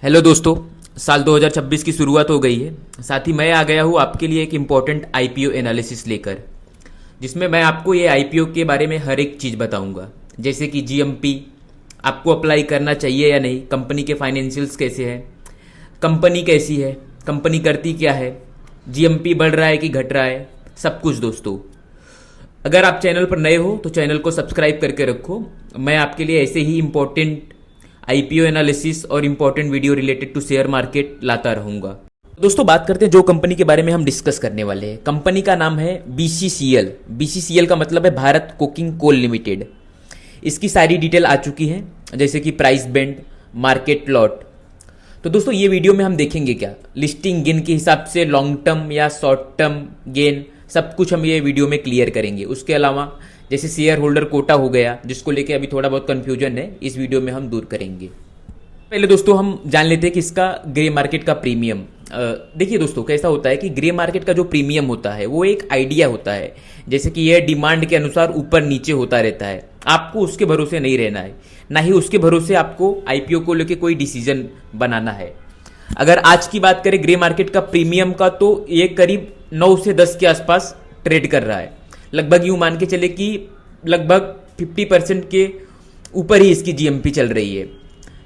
Hello दोस्तों। साल 2026 की शुरुआत हो गई है। साथ ही मैं आ गया हूँ आपके लिए एक इम्पॉर्टेंट आईपीओ एनालिसिस लेकर, जिसमें मैं आपको ये आईपीओ के बारे में हर एक चीज़ बताऊंगा, जैसे कि जीएमपी आपको अप्लाई करना चाहिए या नहीं, कंपनी के फाइनेंशियल्स कैसे हैं, कंपनी कैसी है, कंपनी करती क्या है, जीएमपी बढ़ रहा है कि घट रहा है, सब कुछ दोस्तों। अगर आप चैनल पर नए हो तो चैनल को सब्सक्राइब करके रखो। मैं आपके लिए ऐसे ही इम्पोर्टेंट आईपीओ एनालिसिस और important video related to share market लाता रहूंगा। दोस्तों बात करते हैं जो कंपनी के बारे में हम डिस्कस करने वाले हैं। कंपनी का नाम है बीसीसीएल। बीसीसीएल का मतलब है भारत कोकिंग कोल लिमिटेड। इसकी सारी डिटेल आ चुकी है, जैसे कि प्राइस बैंड, मार्केट लॉट। तो दोस्तों ये वीडियो में हम देखेंगे क्या, लिस्टिंग गेन के हिसाब से लॉन्ग टर्म या शॉर्ट टर्म गेन, सब कुछ हम ये वीडियो में क्लियर करेंगे। उसके अलावा जैसे शेयर होल्डर कोटा हो गया, जिसको लेके अभी थोड़ा बहुत कंफ्यूजन है, इस वीडियो में हम दूर करेंगे। पहले दोस्तों हम जान लेते हैं कि इसका ग्रे मार्केट का प्रीमियम। देखिए दोस्तों, कैसा होता है कि ग्रे मार्केट का जो प्रीमियम होता है वो एक आइडिया होता है, जैसे कि यह डिमांड के अनुसार ऊपर नीचे होता रहता है। आपको उसके भरोसे नहीं रहना है, ना ही उसके भरोसे आपको आईपीओ को लेके कोई डिसीजन बनाना है। अगर आज की बात करें ग्रे मार्केट का प्रीमियम का, तो ये करीब 9 से 10 के आसपास ट्रेड कर रहा है। लगभग यूं मान के चले कि लगभग 50% के ऊपर ही इसकी जीएमपी चल रही है।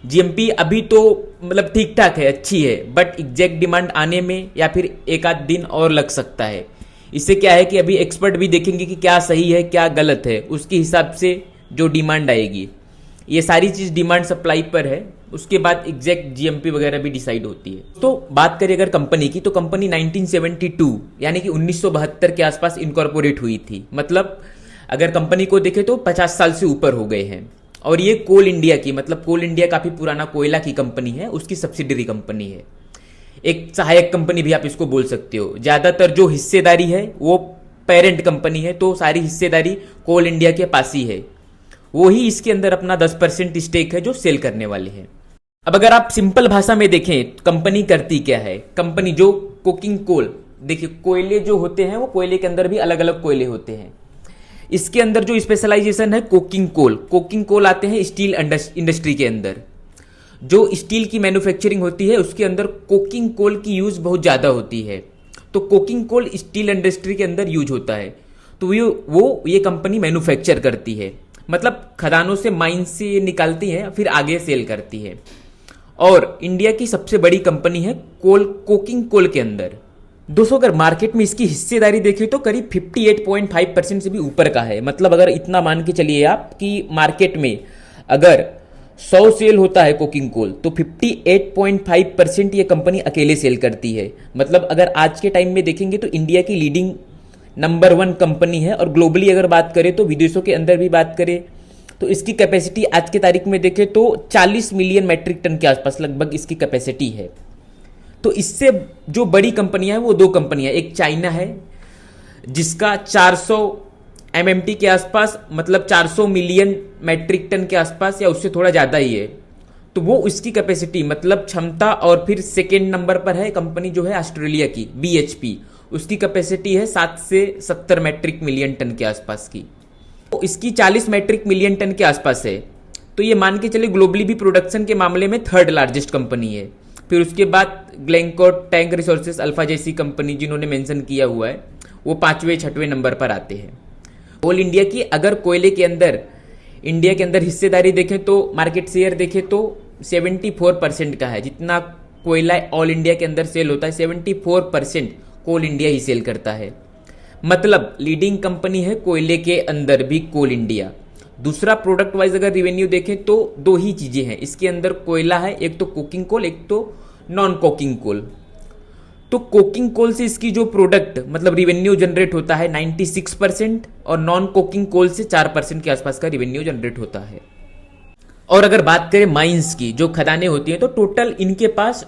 जीएमपी अभी तो मतलब ठीक ठाक है, अच्छी है, बट एग्जैक्ट डिमांड आने में या फिर एक आध दिन और लग सकता है। इससे क्या है कि अभी एक्सपर्ट भी देखेंगे कि क्या सही है क्या गलत है, उसके हिसाब से जो डिमांड आएगी। ये सारी चीज डिमांड सप्लाई पर है, उसके बाद एग्जैक्ट जीएमपी वगैरह भी डिसाइड होती है। तो बात करें अगर कंपनी की, तो कंपनी 1972 यानी कि 1972 के आसपास इनकॉर्पोरेट हुई थी। मतलब अगर कंपनी को देखें तो 50 साल से ऊपर हो गए हैं। और ये कोल इंडिया की, मतलब कोल इंडिया काफी पुराना कोयला की कंपनी है, उसकी सब्सिडरी कंपनी है, एक सहायक कंपनी भी आप इसको बोल सकते हो। ज्यादातर जो हिस्सेदारी है वो पेरेंट कंपनी है, तो सारी हिस्सेदारी कोल इंडिया के पास ही है। वो ही इसके अंदर अपना 10% स्टेक है जो सेल करने वाले हैं। अब अगर आप सिंपल भाषा में देखें कंपनी करती क्या है, कंपनी जो कोकिंग कोल, देखिए कोयले जो होते हैं वो कोयले के अंदर भी अलग अलग कोयले होते हैं। इसके अंदर जो स्पेशलाइजेशन है कोकिंग कोल, कोकिंग कोल आते हैं स्टील इंडस्ट्री के अंदर। जो स्टील की मैन्युफैक्चरिंग होती है उसके अंदर कोकिंग कोल की यूज बहुत ज्यादा होती है। तो कोकिंग कोल स्टील इंडस्ट्री के अंदर यूज होता है, तो ये कंपनी मैन्युफैक्चर करती है, मतलब खदानों से, माइन से निकालती है, फिर आगे सेल करती है। और इंडिया की सबसे बड़ी कंपनी है कोकिंग कोल के अंदर। दोस्तों अगर मार्केट में इसकी हिस्सेदारी देखें तो करीब 58.5% से भी ऊपर का है। मतलब अगर इतना मान के चलिए आप कि मार्केट में अगर 100 सेल होता है कोकिंग कोल, तो 58.5% ये कंपनी अकेले सेल करती है। मतलब अगर आज के टाइम में देखेंगे तो इंडिया की लीडिंग नंबर 1 कंपनी है। और ग्लोबली अगर बात करें तो विदेशों के अंदर भी बात करें तो इसकी कैपेसिटी आज के तारीख में देखें तो 40 मिलियन मैट्रिक टन के आसपास लगभग इसकी कैपेसिटी है। तो इससे जो बड़ी कंपनियां हैं वो 2 कंपनियां, एक चाइना है जिसका 400 एमएमटी के आसपास, मतलब 400 मिलियन मैट्रिक टन के आसपास या उससे थोड़ा ज्यादा ही है। तो वो इसकी कैपेसिटी मतलब क्षमता। और फिर सेकेंड नंबर पर है कंपनी जो है ऑस्ट्रेलिया की बीएचपी, उसकी कैपेसिटी है 7 से 70 मैट्रिक मिलियन टन के आसपास की। तो इसकी 40 मैट्रिक मिलियन टन के आसपास है। तो ये मान के चले ग्लोबली भी प्रोडक्शन के मामले में 3rd लार्जेस्ट कंपनी है। फिर उसके बाद ग्लेनकोर, टैंक रिसोर्सेस, अल्फा जैसी कंपनी जिन्होंने मेंशन किया हुआ है वो 5वें 6वें नंबर पर आते हैं। ऑल इंडिया की अगर कोयले के अंदर इंडिया के अंदर हिस्सेदारी देखें तो मार्केट शेयर देखें तो 74% का है। जितना कोयला ऑल इंडिया के अंदर सेल होता है 74% कोल इंडिया ही सेल करता है। मतलब लीडिंग कंपनी है कोयले के अंदर भी कोल इंडिया। दूसरा प्रोडक्ट वाइज अगर रिवेन्यू देखें तो 2 ही चीजें हैं इसके अंदर कोयला है, एक तो कोकिंग कोल, एक तो नॉन कोकिंग कोल। तो कोकिंग कोल से इसकी जो प्रोडक्ट मतलब रिवेन्यू जनरेट होता है 96%, और नॉन कोकिंग कोल से 4% के आसपास का रिवेन्यू जनरेट होता है। और अगर बात करें माइंस की, जो खदानें होती हैं, तो टोटल इनके पास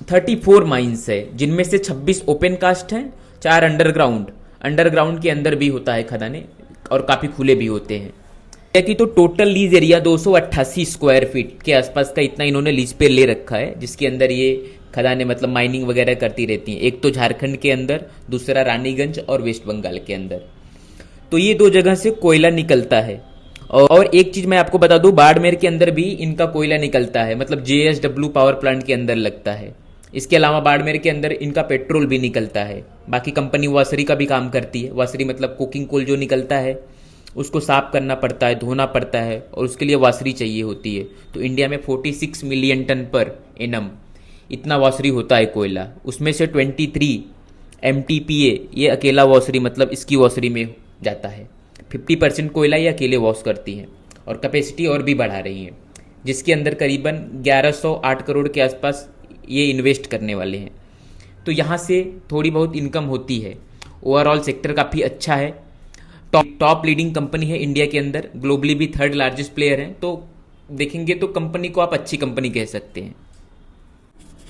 34 माइंस है, जिनमें से 26 ओपन कास्ट हैं, 4 अंडरग्राउंड के अंदर भी होता है खदानें, और काफी खुले भी होते हैं। कि तो total lease area 288 square feet के आसपास का इतना इन्होंने लीज पे ले रखा है, जिसके अंदर ये खदानें मतलब माइनिंग वगैरह करती रहती हैं। एक तो झारखंड के अंदर, दूसरा रानीगंज और वेस्ट बंगाल के अंदर। तो ये 2 जगह से कोयला निकलता है। और एक चीज मैं आपको बता दूं, बाड़मेर के अंदर भी इनका कोयला निकलता है, मतलब JSW पावर प्लांट के अंदर लगता है। इसके अलावा बाड़मेर के अंदर इनका पेट्रोल भी निकलता है। बाकी कंपनी वासरी का भी काम करती है। वासरी मतलब कुकिंग कोल जो निकलता है उसको साफ करना पड़ता है, धोना पड़ता है, और उसके लिए वासरी चाहिए होती है। तो इंडिया में 46 मिलियन टन पर एनम इतना वासरी होता है कोयला। उसमें से 23 MTPA ये अकेला वासरी मतलब इसकी वासरी में जाता है। 50% कोयला ये अकेले वॉश करती हैं और कैपेसिटी और भी बढ़ा रही हैं, जिसके अंदर करीबन 1108 करोड़ के आसपास ये इन्वेस्ट करने वाले हैं। तो यहाँ से थोड़ी बहुत इनकम होती है। ओवरऑल सेक्टर काफ़ी अच्छा है। टॉप लीडिंग कंपनी है इंडिया के अंदर, ग्लोबली भी 3rd लार्जेस्ट प्लेयर हैं। तो देखेंगे तो कंपनी को आप अच्छी कंपनी कह सकते हैं।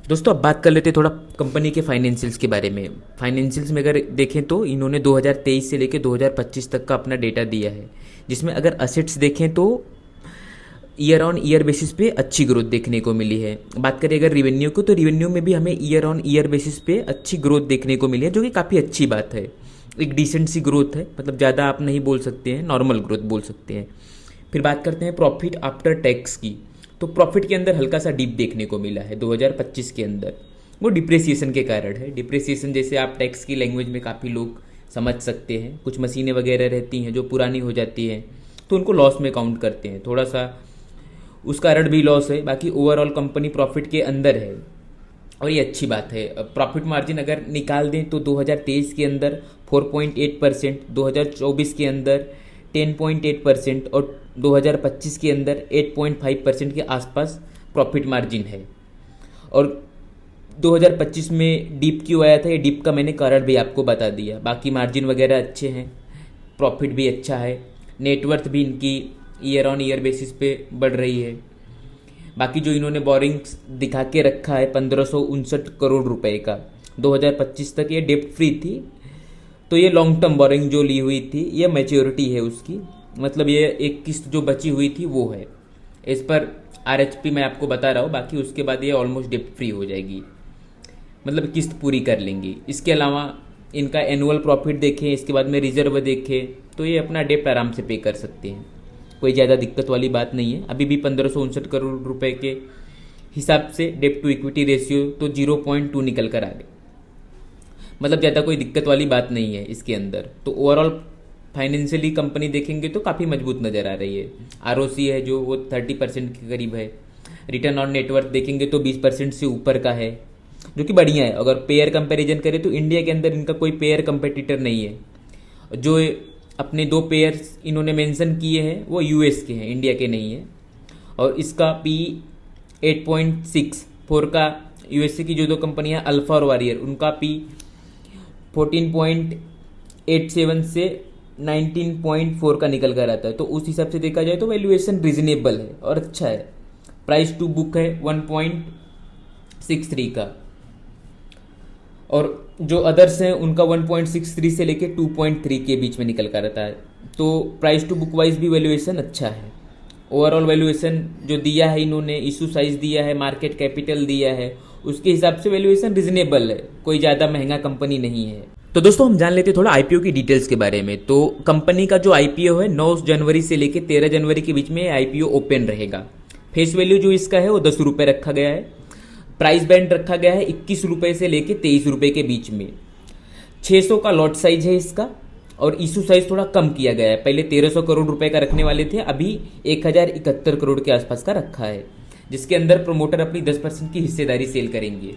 दोस्तों अब बात कर लेते हैं थोड़ा कंपनी के फाइनेंशियल्स के बारे में। फाइनेंशियल्स में अगर देखें तो इन्होंने 2023 से लेकर 2025 तक का अपना डेटा दिया है, जिसमें अगर असेट्स देखें तो ईयर ऑन ईयर बेसिस पे अच्छी ग्रोथ देखने को मिली है। बात करें अगर रिवेन्यू को, तो रिवेन्यू में भी हमें ईयर ऑन ईयर बेसिस पे अच्छी ग्रोथ देखने को मिली है, जो कि काफ़ी अच्छी बात है। एक डिसेंट सी ग्रोथ है, मतलब ज़्यादा आप नहीं बोल सकते हैं, नॉर्मल ग्रोथ बोल सकते हैं। फिर बात करते हैं प्रॉफिट आफ्टर टैक्स की। तो प्रॉफिट के अंदर हल्का सा डिप देखने को मिला है 2025 के अंदर। वो डिप्रेसिएशन के कारण है। डिप्रेसिएशन जैसे आप टैक्स की लैंग्वेज में काफ़ी लोग समझ सकते हैं। कुछ मशीनें वगैरह रहती हैं जो पुरानी हो जाती हैं तो उनको लॉस में काउंट करते हैं, थोड़ा सा उस कारण भी लॉस है। बाकी ओवरऑल कंपनी प्रॉफिट के अंदर है और ये अच्छी बात है। प्रॉफिट मार्जिन अगर निकाल दें तो 2023 के अंदर 4.8%, 2024 के अंदर 10.8% और 2025 के अंदर 8.5% के आसपास प्रॉफिट मार्जिन है। और 2025 में डीप क्यों आया था, ये डीप का मैंने कारण भी आपको बता दिया। बाकी मार्जिन वगैरह अच्छे हैं, प्रॉफिट भी अच्छा है, नेटवर्थ भी इनकी ईयर ऑन ईयर बेसिस पे बढ़ रही है। बाकी जो इन्होंने बोरिंग्स दिखा के रखा है 1559 करोड़ रुपए का, 2025 तक ये डेप्ट फ्री थी। तो ये लॉन्ग टर्म बोरिंग जो ली हुई थी ये मैच्योरिटी है उसकी, मतलब ये एक किस्त जो बची हुई थी वो है। इस पर RHP मैं आपको बता रहा हूँ, बाकी उसके बाद ये ऑलमोस्ट डेप्ट फ्री हो जाएगी, मतलब किस्त पूरी कर लेंगी। इसके अलावा इनका एनुअल प्रॉफिट देखें, इसके बाद में रिजर्व देखें, तो ये अपना डेप्ट आराम से पे कर सकते हैं, कोई ज़्यादा दिक्कत वाली बात नहीं है। अभी भी 1559 करोड़ रुपए के हिसाब से डेप्ट टू इक्विटी रेशियो तो 0.2 निकल कर आ गए, मतलब ज़्यादा कोई दिक्कत वाली बात नहीं है इसके अंदर। तो ओवरऑल फाइनेंशियली कंपनी देखेंगे तो काफ़ी मजबूत नज़र आ रही है। ROC है जो वो 30% के करीब है। रिटर्न ऑन नेटवर्थ देखेंगे तो 20% से ऊपर का है, जो कि बढ़िया है। अगर पेयर कंपैरिजन करें तो इंडिया के अंदर इनका कोई पेयर कंपेटिटर नहीं है। जो अपने 2 पेयर्स इन्होंने मेंशन किए हैं वो US के हैं, इंडिया के नहीं है। और इसका P 8.64 का USA की जो 2 कंपनियां अल्फा और वॉरियर, उनका P 14.87 से 19.4 का निकल कर आता है। तो उस हिसाब से देखा जाए तो वैल्यूएशन रिजनेबल है और अच्छा है। प्राइस टू बुक है 1.63 का, और जो अदर्स हैं उनका 1.63 से लेके 2.3 के बीच में निकल कर आता है। तो प्राइस टू बुक वाइज भी वैल्यूएशन अच्छा है। ओवरऑल वैल्यूएशन जो दिया है इन्होंने, इशू साइज दिया है, मार्केट कैपिटल दिया है, उसके हिसाब से वैल्यूएशन रिजनेबल है, कोई ज़्यादा महंगा कंपनी नहीं है। तो दोस्तों हम जान लेते हैं थोड़ा IPO की डिटेल्स के बारे में। तो कंपनी का जो IPO है 9 जनवरी से लेकर 13 जनवरी के बीच में IPO ओपन रहेगा। फेस वैल्यू जो इसका है वो 10 रुपये रखा गया है। प्राइस बैंड रखा गया है 21 रुपये से लेकर 23 रुपये के बीच में। 600 का लॉट साइज है इसका, और इशू साइज थोड़ा कम किया गया है। पहले 1300 करोड़ रुपए का रखने वाले थे, अभी 1071 करोड़ के आसपास का रखा है, जिसके अंदर प्रमोटर अपनी 10% की हिस्सेदारी सेल करेंगे।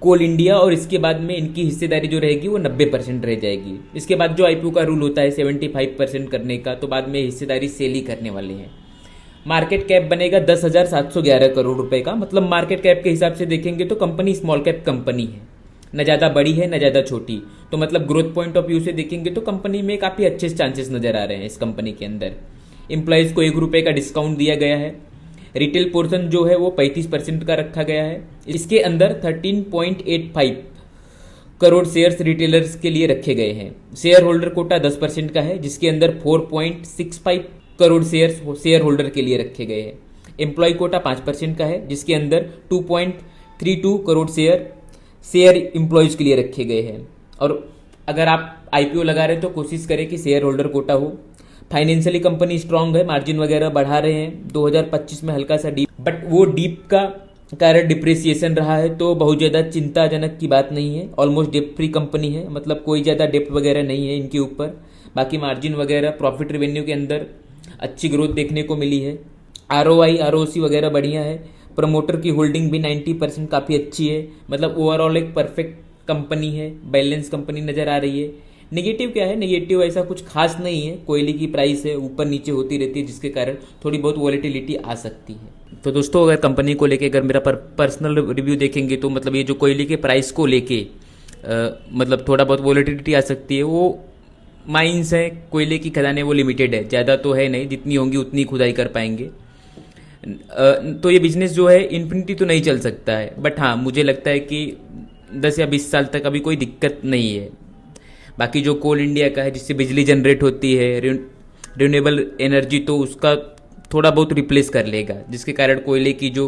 कोल इंडिया और इसके बाद में इनकी हिस्सेदारी जो रहेगी वो 90% रह जाएगी। इसके बाद जो IPO का रूल होता है 75% करने का, तो बाद में हिस्सेदारी सेल ही करने वाले हैं। मार्केट कैप बनेगा 10,711 करोड़ रुपए का, मतलब मार्केट कैप के हिसाब से देखेंगे तो कंपनी स्मॉल कैप कंपनी है, न ज़्यादा बड़ी है न ज़्यादा छोटी। तो मतलब ग्रोथ पॉइंट ऑफ व्यू से देखेंगे तो कंपनी में काफ़ी अच्छे चांसेस नजर आ रहे हैं। इस कंपनी के अंदर एम्प्लॉयज़ को 1 रुपये का डिस्काउंट दिया गया है। रिटेल पोर्शन जो है वो 35% का रखा गया है। इसके अंदर 13.85 करोड़ शेयर्स रिटेलर्स के लिए रखे गए हैं। शेयर होल्डर कोटा 10% का है, जिसके अंदर 4.65 करोड़ शेयर होल्डर के लिए रखे गए हैं। एम्प्लॉय कोटा 5% का है, जिसके अंदर 2.32 करोड़ शेयर एम्प्लॉयज के लिए रखे गए हैं। और अगर आप IPO लगा रहे हैं तो कोशिश करें कि शेयर होल्डर कोटा हो फाइनेंशियली कंपनी स्ट्रांग है, मार्जिन वगैरह बढ़ा रहे हैं। 2025 में हल्का सा डीप, बट वो डीप का कारण डिप्रिसिएशन रहा है, तो बहुत ज़्यादा चिंताजनक की बात नहीं है। ऑलमोस्ट डेप्ट फ्री कंपनी है, मतलब कोई ज़्यादा डेप्ट वगैरह नहीं है इनके ऊपर। बाकी मार्जिन वगैरह, प्रॉफिट रेवेन्यू के अंदर अच्छी ग्रोथ देखने को मिली है। ROI ROC वगैरह बढ़िया है। प्रमोटर की होल्डिंग भी 90% काफ़ी अच्छी है। मतलब ओवरऑल एक परफेक्ट कंपनी है, बैलेंस कंपनी नज़र आ रही है। नेगेटिव क्या है? नेगेटिव ऐसा कुछ खास नहीं है। कोयले की प्राइस है ऊपर नीचे होती रहती है, जिसके कारण थोड़ी बहुत वॉलेटिलिटी आ सकती है। तो दोस्तों, अगर कंपनी को लेके अगर मेरा पर्सनल रिव्यू देखेंगे तो मतलब ये जो कोयले के प्राइस को लेके मतलब थोड़ा बहुत वॉलेटिलिटी आ सकती है। वो माइंस है, कोयले की खदानें, वो लिमिटेड है, ज़्यादा तो है नहीं, जितनी होंगी उतनी खुदाई कर पाएंगे। तो ये बिजनेस जो है इन्फिनिटी तो नहीं चल सकता है, बट हाँ मुझे लगता है कि 10 या 20 साल तक अभी कोई दिक्कत नहीं है। बाकी जो कोल इंडिया का है, जिससे बिजली जनरेट होती है, रिन्यूएबल एनर्जी, तो उसका थोड़ा बहुत रिप्लेस कर लेगा, जिसके कारण कोयले की जो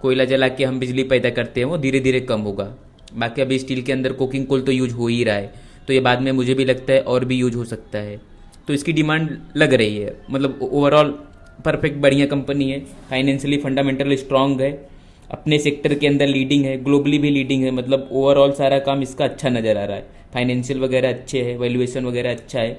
कोयला जला के हम बिजली पैदा करते हैं वो धीरे धीरे कम होगा। बाकी अभी स्टील के अंदर कोकिंग कोल तो यूज हो ही रहा है, तो ये बाद में मुझे भी लगता है और भी यूज हो सकता है। तो इसकी डिमांड लग रही है। मतलब ओवरऑल परफेक्ट बढ़िया कंपनी है, फाइनेंशियली फंडामेंटल स्ट्रांग है, अपने सेक्टर के अंदर लीडिंग है, ग्लोबली भी लीडिंग है। मतलब ओवरऑल सारा काम इसका अच्छा नज़र आ रहा है, फाइनेंशियल वगैरह अच्छे है, वैल्यूएशन वगैरह अच्छा है।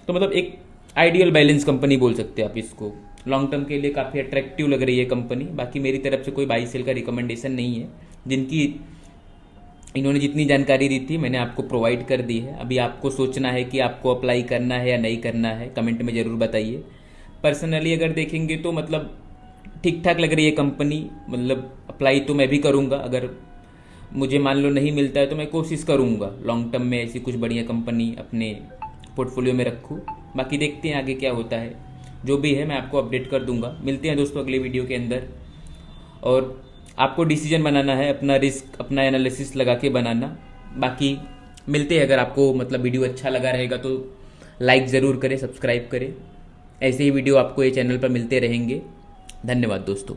तो मतलब एक आइडियल बैलेंस कंपनी बोल सकते हैं आप इसको। लॉन्ग टर्म के लिए काफ़ी अट्रैक्टिव लग रही है कंपनी। बाकी मेरी तरफ से कोई बाई सेल का रिकमेंडेशन नहीं है। जिनकी इन्होंने जितनी जानकारी दी थी मैंने आपको प्रोवाइड कर दी है। अभी आपको सोचना है कि आपको अप्लाई करना है या नहीं करना है, कमेंट में ज़रूर बताइए। पर्सनली अगर देखेंगे तो मतलब ठीक ठाक लग रही है कंपनी। मतलब अप्लाई तो मैं भी करूँगा, अगर मुझे मान लो नहीं मिलता है तो मैं कोशिश करूँगा लॉन्ग टर्म में ऐसी कुछ बढ़िया कंपनी अपने पोर्टफोलियो में रखूँ। बाकी देखते हैं आगे क्या होता है, जो भी है मैं आपको अपडेट कर दूंगा। मिलते हैं दोस्तों अगले वीडियो के अंदर। और आपको डिसीजन बनाना है, अपना रिस्क, अपना एनालिसिस लगा के बनाना। बाकी मिलते हैं। अगर आपको मतलब वीडियो अच्छा लगा रहेगा तो लाइक ज़रूर करें, सब्सक्राइब करें। ऐसे ही वीडियो आपको ये चैनल पर मिलते रहेंगे। धन्यवाद दोस्तों।